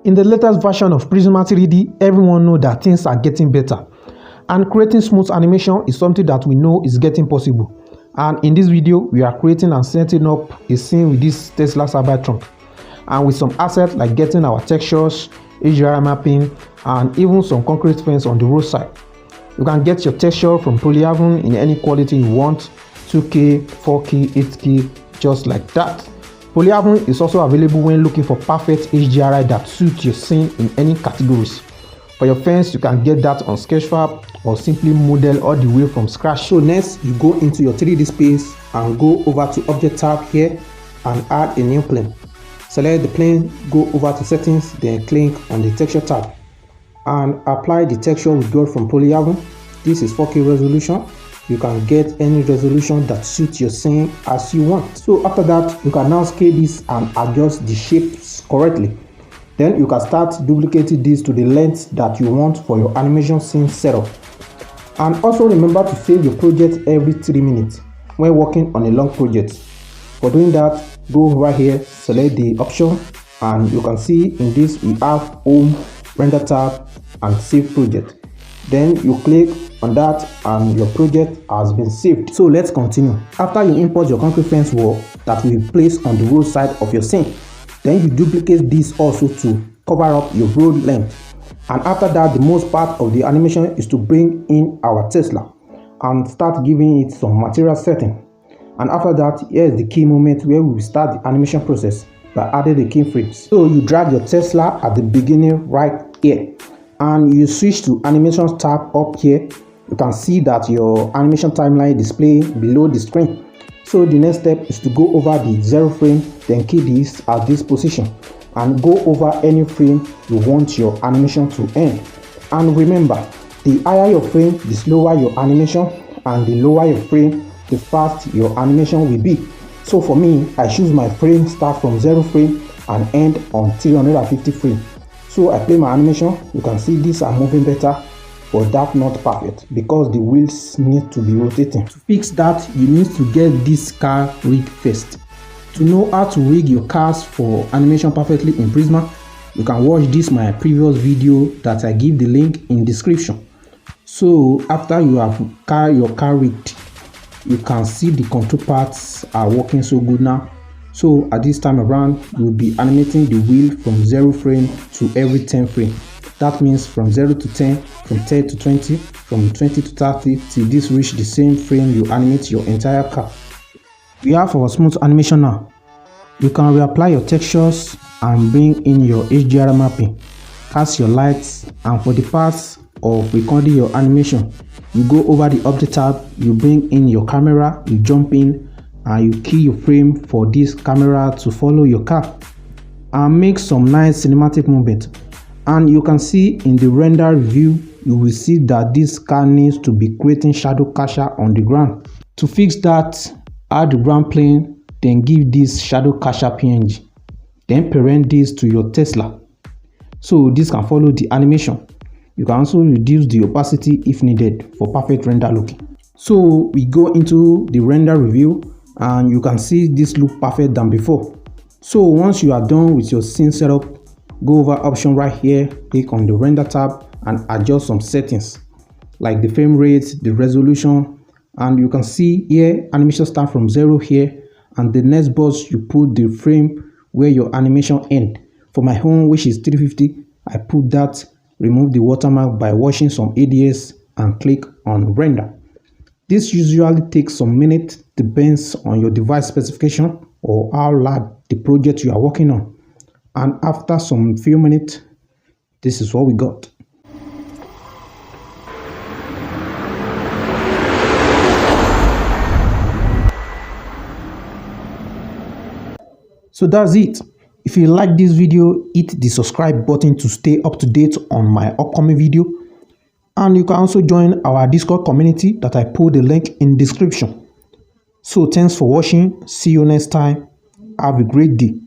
In the latest version of Prisma 3D, everyone knows that things are getting better. And creating smooth animation is something that we know is getting possible. And in this video, we are creating and setting up a scene with this Tesla Cybertruck. And with some assets like getting our textures, HDRI mapping, and even some concrete fence on the roadside. You can get your texture from Polyhaven in any quality you want, 2K, 4K, 8K, just like that. Polyhaven is also available when looking for perfect HDRI that suits your scene in any categories. For your fence, you can get that on Sketchfab or simply model all the way from scratch. So next, you go into your 3D space and go over to Object tab here and add a new plane. Select the plane, go over to settings, then click on the texture tab and apply the texture we got from Polyhaven. This is 4K resolution. You can get any resolution that suits your scene as you want. So after that, you can now scale this and adjust the shapes correctly. Then you can start duplicating this to the length that you want for your animation scene setup. And also remember to save your project every 3 minutes when working on a long project. For doing that, go over here, select the option, and you can see in this we have Home, Render tab, and Save Project. Then you click on that and your project has been saved. So let's continue. After you import your concrete fence wall that will be placed on the road side of your scene, then you duplicate this also to cover up your road length. And after that, the most part of the animation is to bring in our Tesla and start giving it some material setting. And after that, here is the key moment where we will start the animation process by adding the keyframes. So you drag your Tesla at the beginning right here and you switch to animation tab up here. You can see that your animation timeline display below the screen. So the next step is to go over the 0 frame, then key this at this position and go over any frame you want your animation to end. And remember, the higher your frame, the slower your animation, and the lower your frame, the fast your animation will be. So for me, I choose my frame start from 0 frame and end on 350 frame. So I play my animation. You can see these are moving better, but that's not perfect because the wheels need to be rotating. To fix that, you need to get this car rig first. To know how to rig your cars for animation perfectly in Prisma, you can watch this my previous video that I give the link in description. So after you have your car rigged, you can see the control parts are working so good now. So at this time around, you'll be animating the wheel from 0 frame to every 10 frame. That means from 0 to 10, from 10 to 20, from 20 to 30, till this reach the same frame you animate your entire car. We have our smooth animation now. You can reapply your textures and bring in your HDRI mapping, cast your lights, and for the parts of recording your animation, you go over the Object tab, you bring in your camera, you jump in, and you key your frame for this camera to follow your car and make some nice cinematic movement. And you can see in the render review, you will see that this car needs to be creating shadow catcher on the ground. To fix that, add the ground plane, then give this shadow catcher PNG, then parent this to your Tesla so this can follow the animation. You can also reduce the opacity if needed for perfect render looking. So we go into the render review and you can see this look perfect than before. So once you are done with your scene setup, go over option right here, click on the render tab and adjust some settings like the frame rate, the resolution, and you can see here animation start from 0 here, and the next box you put the frame where your animation end. For my home, which is 350, I put that, remove the watermark by washing some ADS and click on render. This usually takes some minutes, depends on your device specification or how large the project you are working on. And after some few minutes, this is what we got. So that's it. If you like this video, hit the subscribe button to stay up to date on my upcoming video. And you can also join our Discord community that I put the link in description. So thanks for watching. See you next time. Have a great day.